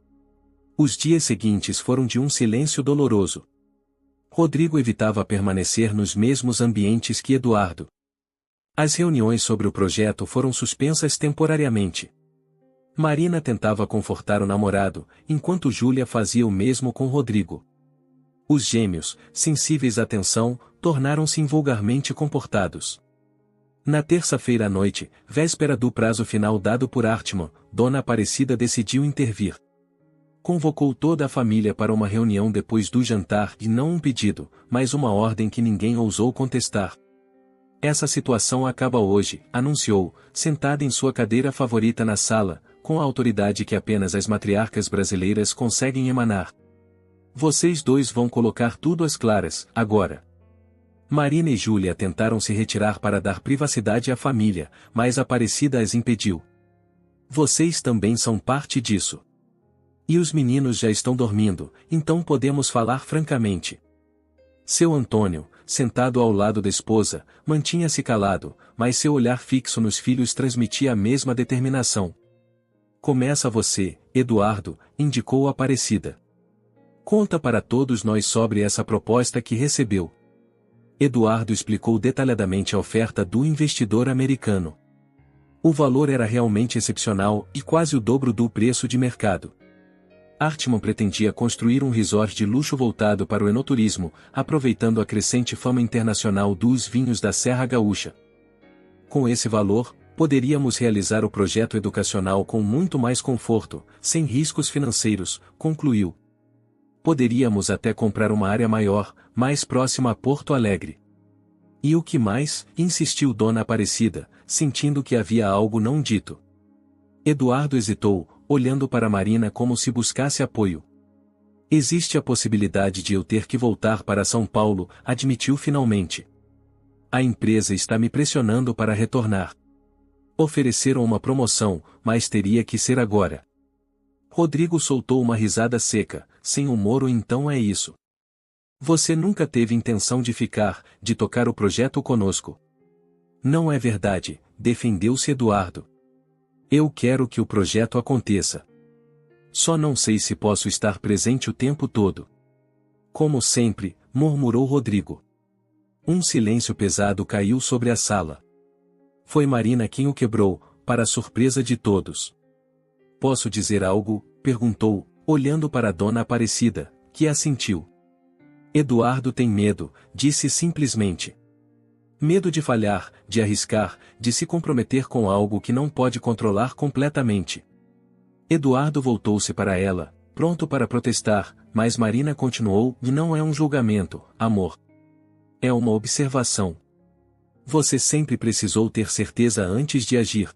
Os dias seguintes foram de um silêncio doloroso. Rodrigo evitava permanecer nos mesmos ambientes que Eduardo. As reuniões sobre o projeto foram suspensas temporariamente. Marina tentava confortar o namorado, enquanto Júlia fazia o mesmo com Rodrigo. Os gêmeos, sensíveis à tensão, tornaram-se invulgarmente comportados. Na terça-feira à noite, véspera do prazo final dado por Artman, Dona Aparecida decidiu intervir. Convocou toda a família para uma reunião depois do jantar e não um pedido, mas uma ordem que ninguém ousou contestar. Essa situação acaba hoje, anunciou, sentada em sua cadeira favorita na sala, com a autoridade que apenas as matriarcas brasileiras conseguem emanar. Vocês dois vão colocar tudo às claras, agora. Marina e Júlia tentaram se retirar para dar privacidade à família, mas Aparecida as impediu. Vocês também são parte disso. E os meninos já estão dormindo, então podemos falar francamente. Seu Antônio, sentado ao lado da esposa, mantinha-se calado, mas seu olhar fixo nos filhos transmitia a mesma determinação. Começa você, Eduardo, indicou Aparecida. Conta para todos nós sobre essa proposta que recebeu. Eduardo explicou detalhadamente a oferta do investidor americano. O valor era realmente excepcional e quase o dobro do preço de mercado. Artman pretendia construir um resort de luxo voltado para o enoturismo, aproveitando a crescente fama internacional dos vinhos da Serra Gaúcha. Com esse valor, poderíamos realizar o projeto educacional com muito mais conforto, sem riscos financeiros, concluiu. Poderíamos até comprar uma área maior, mais próxima a Porto Alegre. E o que mais? Insistiu Dona Aparecida, sentindo que havia algo não dito. Eduardo hesitou, olhando para Marina como se buscasse apoio. Existe a possibilidade de eu ter que voltar para São Paulo, admitiu finalmente. A empresa está me pressionando para retornar. Ofereceram uma promoção, mas teria que ser agora. Rodrigo soltou uma risada seca, sem humor ou então é isso. Você nunca teve intenção de ficar, de tocar o projeto conosco. Não é verdade, defendeu-se Eduardo. Eu quero que o projeto aconteça. Só não sei se posso estar presente o tempo todo. Como sempre, murmurou Rodrigo. Um silêncio pesado caiu sobre a sala. Foi Marina quem o quebrou, para a surpresa de todos. Posso dizer algo? Perguntou, olhando para a Dona Aparecida, que assentiu. Eduardo tem medo, disse simplesmente. Medo de falhar, de arriscar, de se comprometer com algo que não pode controlar completamente. Eduardo voltou-se para ela, pronto para protestar, mas Marina continuou, e não é um julgamento, amor. É uma observação. Você sempre precisou ter certeza antes de agir.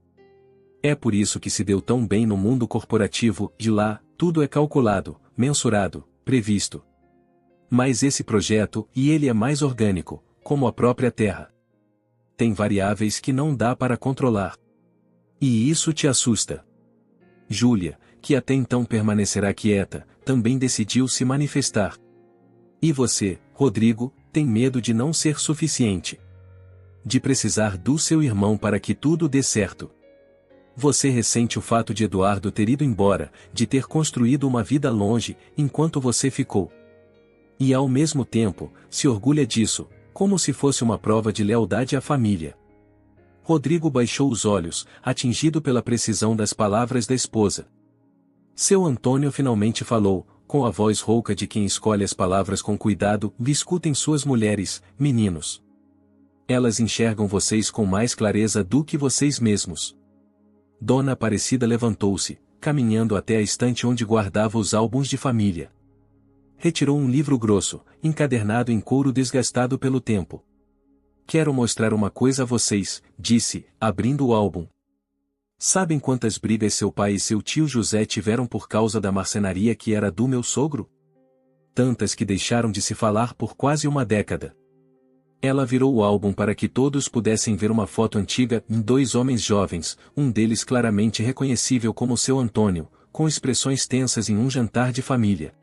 É por isso que se deu tão bem no mundo corporativo, de lá, tudo é calculado, mensurado, previsto. Mas esse projeto, e ele é mais orgânico, como a própria Terra. Tem variáveis que não dá para controlar. E isso te assusta. Júlia, que até então permanecerá quieta, também decidiu se manifestar. E você, Rodrigo, tem medo de não ser suficiente. De precisar do seu irmão para que tudo dê certo. Você ressente o fato de Eduardo ter ido embora, de ter construído uma vida longe, enquanto você ficou. E ao mesmo tempo, se orgulha disso, como se fosse uma prova de lealdade à família. Rodrigo baixou os olhos, atingido pela precisão das palavras da esposa. Seu Antônio finalmente falou, com a voz rouca de quem escolhe as palavras com cuidado: escutem suas mulheres, meninos. Elas enxergam vocês com mais clareza do que vocês mesmos. Dona Aparecida levantou-se, caminhando até a estante onde guardava os álbuns de família. Retirou um livro grosso, encadernado em couro desgastado pelo tempo. Quero mostrar uma coisa a vocês, disse, abrindo o álbum. Sabem quantas brigas seu pai e seu tio José tiveram por causa da marcenaria que era do meu sogro? Tantas que deixaram de se falar por quase uma década. Ela virou o álbum para que todos pudessem ver uma foto antiga em dois homens jovens, um deles claramente reconhecível como seu Antônio, com expressões tensas em um jantar de família.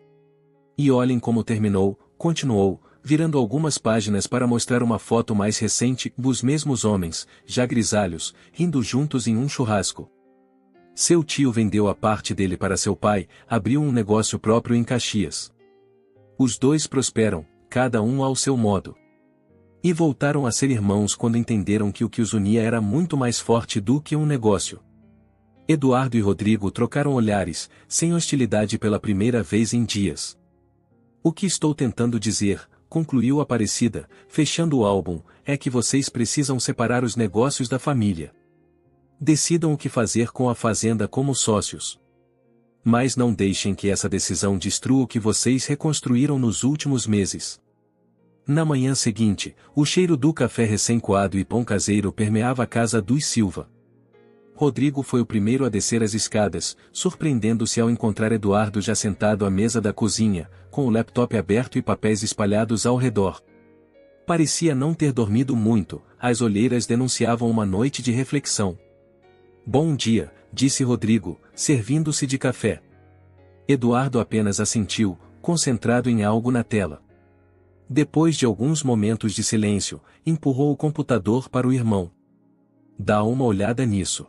E olhem como terminou, continuou, virando algumas páginas para mostrar uma foto mais recente dos mesmos homens, já grisalhos, rindo juntos em um churrasco. Seu tio vendeu a parte dele para seu pai, abriu um negócio próprio em Caxias. Os dois prosperam, cada um ao seu modo. E voltaram a ser irmãos quando entenderam que o que os unia era muito mais forte do que um negócio. Eduardo e Rodrigo trocaram olhares, sem hostilidade pela primeira vez em dias. O que estou tentando dizer, concluiu Aparecida, fechando o álbum, é que vocês precisam separar os negócios da família. Decidam o que fazer com a fazenda como sócios. Mas não deixem que essa decisão destrua o que vocês reconstruíram nos últimos meses. Na manhã seguinte, o cheiro do café recém-coado e pão caseiro permeava a casa dos Silva. Rodrigo foi o primeiro a descer as escadas, surpreendendo-se ao encontrar Eduardo já sentado à mesa da cozinha, com o laptop aberto e papéis espalhados ao redor. Parecia não ter dormido muito, as olheiras denunciavam uma noite de reflexão. Bom dia, disse Rodrigo, servindo-se de café. Eduardo apenas assentiu, concentrado em algo na tela. Depois de alguns momentos de silêncio, empurrou o computador para o irmão. Dá uma olhada nisso.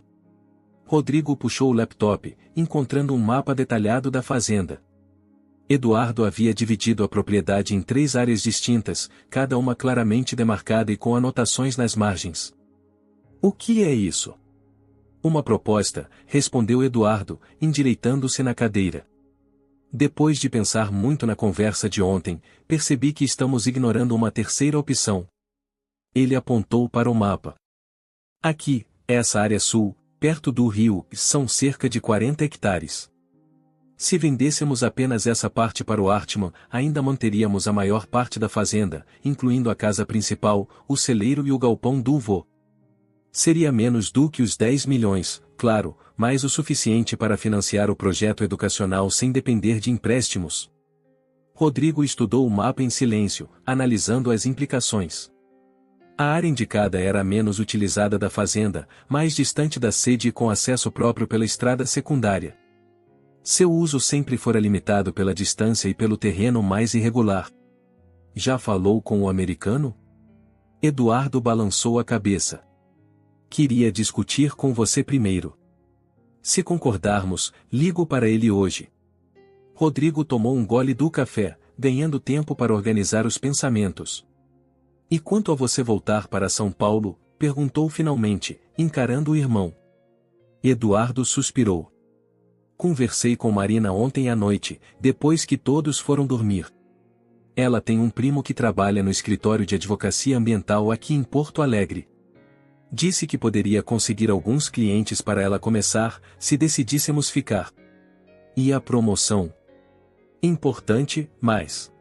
Rodrigo puxou o laptop, encontrando um mapa detalhado da fazenda. Eduardo havia dividido a propriedade em 3 áreas distintas, cada uma claramente demarcada e com anotações nas margens. O que é isso? Uma proposta, respondeu Eduardo, endireitando-se na cadeira. Depois de pensar muito na conversa de ontem, percebi que estamos ignorando uma terceira opção. Ele apontou para o mapa. Aqui, essa área sul, perto do rio, são cerca de 40 hectares. Se vendêssemos apenas essa parte para o Artman, ainda manteríamos a maior parte da fazenda, incluindo a casa principal, o celeiro e o galpão do vô. Seria menos do que os 10 milhões, claro, mas o suficiente para financiar o projeto educacional sem depender de empréstimos. Rodrigo estudou o mapa em silêncio, analisando as implicações. A área indicada era a menos utilizada da fazenda, mais distante da sede e com acesso próprio pela estrada secundária. Seu uso sempre fora limitado pela distância e pelo terreno mais irregular. Já falou com o americano? Eduardo balançou a cabeça. Queria discutir com você primeiro. Se concordarmos, ligo para ele hoje. Rodrigo tomou um gole do café, ganhando tempo para organizar os pensamentos. E quanto a você voltar para São Paulo? Perguntou finalmente, encarando o irmão. Eduardo suspirou. Conversei com Marina ontem à noite, depois que todos foram dormir. Ela tem um primo que trabalha no escritório de advocacia ambiental aqui em Porto Alegre. Disse que poderia conseguir alguns clientes para ela começar, se decidíssemos ficar. E a promoção? Importante, mas...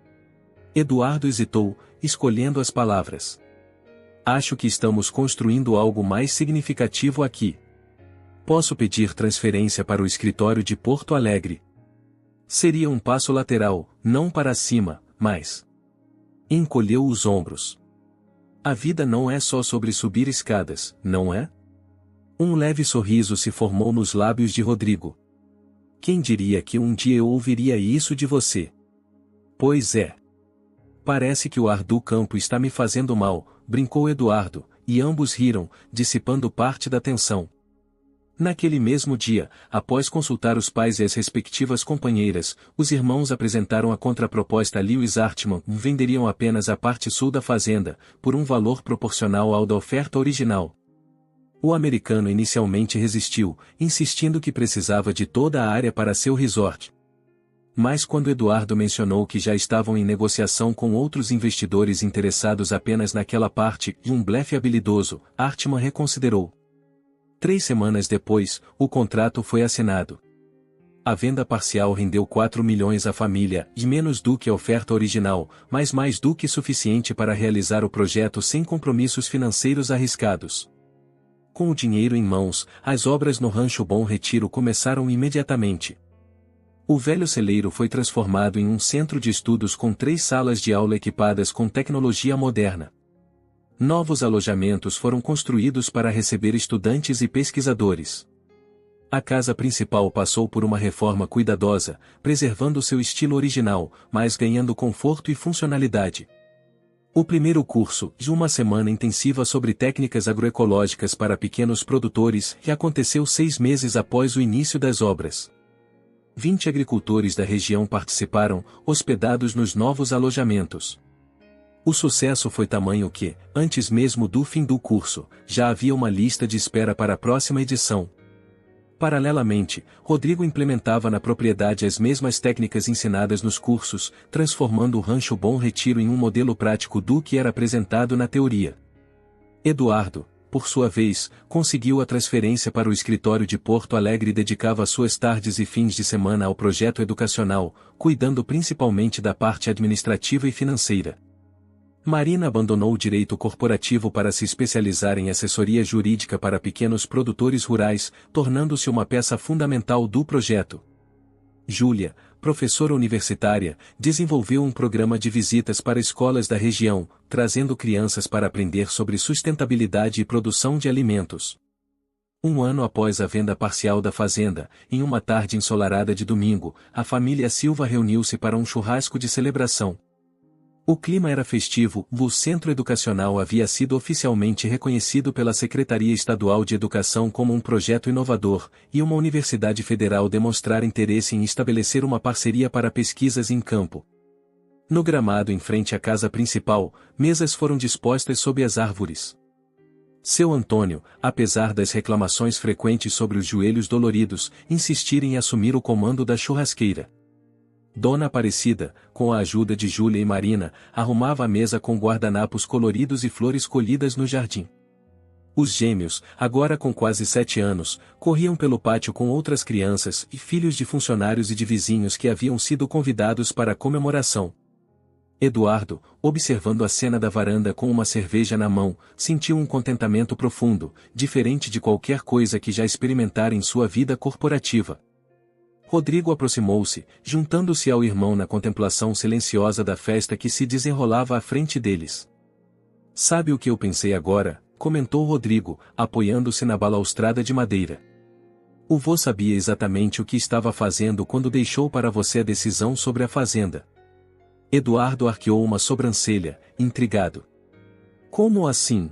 Eduardo hesitou, escolhendo as palavras. Acho que estamos construindo algo mais significativo aqui. Posso pedir transferência para o escritório de Porto Alegre. Seria um passo lateral, não para cima, mas... Encolheu os ombros. A vida não é só sobre subir escadas, não é? Um leve sorriso se formou nos lábios de Rodrigo. Quem diria que um dia eu ouviria isso de você? Pois é. Parece que o ar do campo está me fazendo mal, brincou Eduardo, e ambos riram, dissipando parte da tensão. Naquele mesmo dia, após consultar os pais e as respectivas companheiras, os irmãos apresentaram a contraproposta a Lewis Hartmann. Venderiam apenas a parte sul da fazenda, por um valor proporcional ao da oferta original. O americano inicialmente resistiu, insistindo que precisava de toda a área para seu resort. Mas quando Eduardo mencionou que já estavam em negociação com outros investidores interessados apenas naquela parte, e um blefe habilidoso, Hartmann reconsiderou. 3 semanas depois, o contrato foi assinado. A venda parcial rendeu 4 milhões à família, e menos do que a oferta original, mas mais do que suficiente para realizar o projeto sem compromissos financeiros arriscados. Com o dinheiro em mãos, as obras no Rancho Bom Retiro começaram imediatamente. O velho celeiro foi transformado em um centro de estudos com 3 salas de aula equipadas com tecnologia moderna. Novos alojamentos foram construídos para receber estudantes e pesquisadores. A casa principal passou por uma reforma cuidadosa, preservando seu estilo original, mas ganhando conforto e funcionalidade. O primeiro curso, de uma semana intensiva sobre técnicas agroecológicas para pequenos produtores, aconteceu 6 meses após o início das obras. 20 agricultores da região participaram, hospedados nos novos alojamentos. O sucesso foi tamanho que, antes mesmo do fim do curso, já havia uma lista de espera para a próxima edição. Paralelamente, Rodrigo implementava na propriedade as mesmas técnicas ensinadas nos cursos, transformando o Rancho Bom Retiro em um modelo prático do que era apresentado na teoria. Eduardo, por sua vez, conseguiu a transferência para o escritório de Porto Alegre e dedicava suas tardes e fins de semana ao projeto educacional, cuidando principalmente da parte administrativa e financeira. Marina abandonou o direito corporativo para se especializar em assessoria jurídica para pequenos produtores rurais, tornando-se uma peça fundamental do projeto. Júlia, professora universitária, desenvolveu um programa de visitas para escolas da região, trazendo crianças para aprender sobre sustentabilidade e produção de alimentos. Um ano após a venda parcial da fazenda, em uma tarde ensolarada de domingo, a família Silva reuniu-se para um churrasco de celebração. O clima era festivo, o centro educacional havia sido oficialmente reconhecido pela Secretaria Estadual de Educação como um projeto inovador, e uma universidade federal demonstrar interesse em estabelecer uma parceria para pesquisas em campo. No gramado em frente à casa principal, mesas foram dispostas sob as árvores. Seu Antônio, apesar das reclamações frequentes sobre os joelhos doloridos, insistia em assumir o comando da churrasqueira. Dona Aparecida, com a ajuda de Júlia e Marina, arrumava a mesa com guardanapos coloridos e flores colhidas no jardim. Os gêmeos, agora com quase 7 anos, corriam pelo pátio com outras crianças e filhos de funcionários e de vizinhos que haviam sido convidados para a comemoração. Eduardo, observando a cena da varanda com uma cerveja na mão, sentiu um contentamento profundo, diferente de qualquer coisa que já experimentara em sua vida corporativa. Rodrigo aproximou-se, juntando-se ao irmão na contemplação silenciosa da festa que se desenrolava à frente deles. "Sabe o que eu pensei agora?", comentou Rodrigo, apoiando-se na balaustrada de madeira. "O vô sabia exatamente o que estava fazendo quando deixou para você a decisão sobre a fazenda." Eduardo arqueou uma sobrancelha, intrigado. "Como assim?"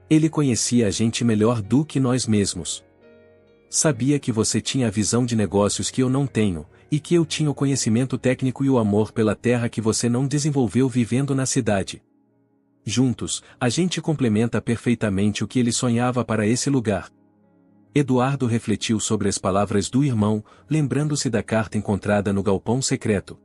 "Ele conhecia a gente melhor do que nós mesmos. Sabia que você tinha a visão de negócios que eu não tenho, e que eu tinha o conhecimento técnico e o amor pela terra que você não desenvolveu vivendo na cidade. Juntos, a gente complementa perfeitamente o que ele sonhava para esse lugar." Eduardo refletiu sobre as palavras do irmão, lembrando-se da carta encontrada no galpão secreto.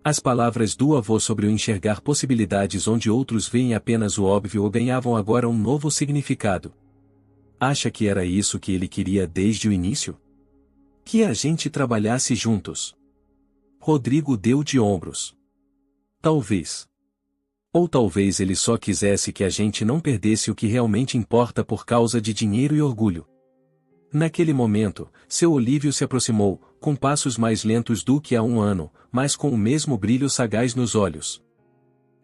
As palavras do avô sobre o enxergar possibilidades onde outros veem apenas o óbvio ganhavam agora um novo significado. Acha que era isso que ele queria desde o início? Que a gente trabalhasse juntos. Rodrigo deu de ombros. Talvez. Ou talvez ele só quisesse que a gente não perdesse o que realmente importa por causa de dinheiro e orgulho. Naquele momento, seu Olívio se aproximou, com passos mais lentos do que há um ano, mas com o mesmo brilho sagaz nos olhos.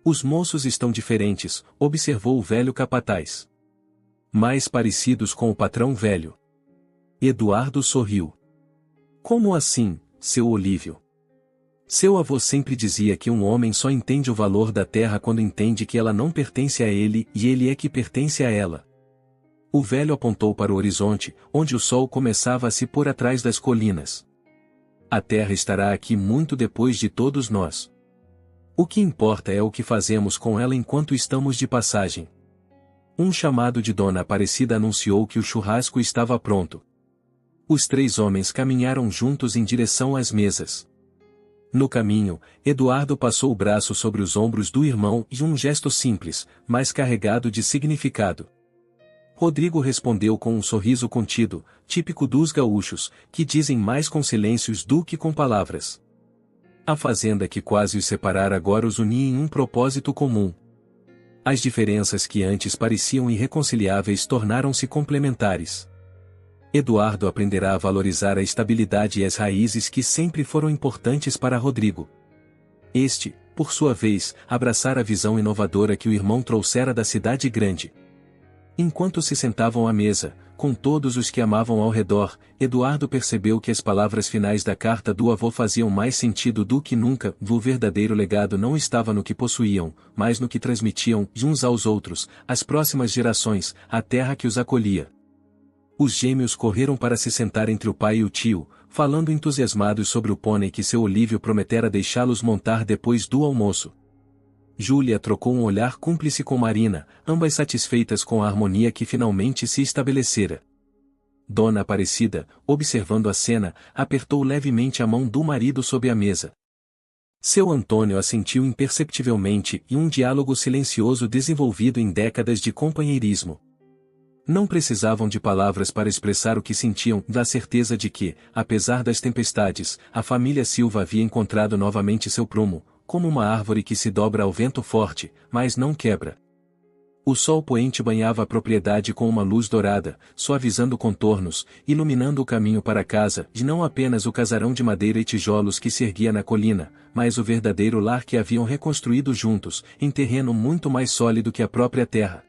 Os moços estão diferentes, observou o velho capataz. Mais parecidos com o patrão velho. Eduardo sorriu. Como assim, seu Olívio? Seu avô sempre dizia que um homem só entende o valor da terra quando entende que ela não pertence a ele e ele é que pertence a ela. O velho apontou para o horizonte, onde o sol começava a se pôr atrás das colinas. A terra estará aqui muito depois de todos nós. O que importa é o que fazemos com ela enquanto estamos de passagem. Um chamado de Dona Aparecida anunciou que o churrasco estava pronto. Os três homens caminharam juntos em direção às mesas. No caminho, Eduardo passou o braço sobre os ombros do irmão e um gesto simples, mas carregado de significado. Rodrigo respondeu com um sorriso contido, típico dos gaúchos, que dizem mais com silêncios do que com palavras. A fazenda que quase os separara agora os unia em um propósito comum. As diferenças que antes pareciam irreconciliáveis tornaram-se complementares. Eduardo aprenderá a valorizar a estabilidade e as raízes que sempre foram importantes para Rodrigo. Este, por sua vez, abraçara a visão inovadora que o irmão trouxera da cidade grande. Enquanto se sentavam à mesa, com todos os que amavam ao redor, Eduardo percebeu que as palavras finais da carta do avô faziam mais sentido do que nunca. O verdadeiro legado não estava no que possuíam, mas no que transmitiam uns aos outros, às próximas gerações, a terra que os acolhia. Os gêmeos correram para se sentar entre o pai e o tio, falando entusiasmados sobre o pônei que seu Olívio prometera deixá-los montar depois do almoço. Júlia trocou um olhar cúmplice com Marina, ambas satisfeitas com a harmonia que finalmente se estabelecera. Dona Aparecida, observando a cena, apertou levemente a mão do marido sob a mesa. Seu Antônio assentiu imperceptivelmente e um diálogo silencioso desenvolvido em décadas de companheirismo. Não precisavam de palavras para expressar o que sentiam, da certeza de que, apesar das tempestades, a família Silva havia encontrado novamente seu prumo, como uma árvore que se dobra ao vento forte, mas não quebra. O sol poente banhava a propriedade com uma luz dourada, suavizando contornos, iluminando o caminho para casa, e não apenas o casarão de madeira e tijolos que se erguia na colina, mas o verdadeiro lar que haviam reconstruído juntos, em terreno muito mais sólido que a própria terra.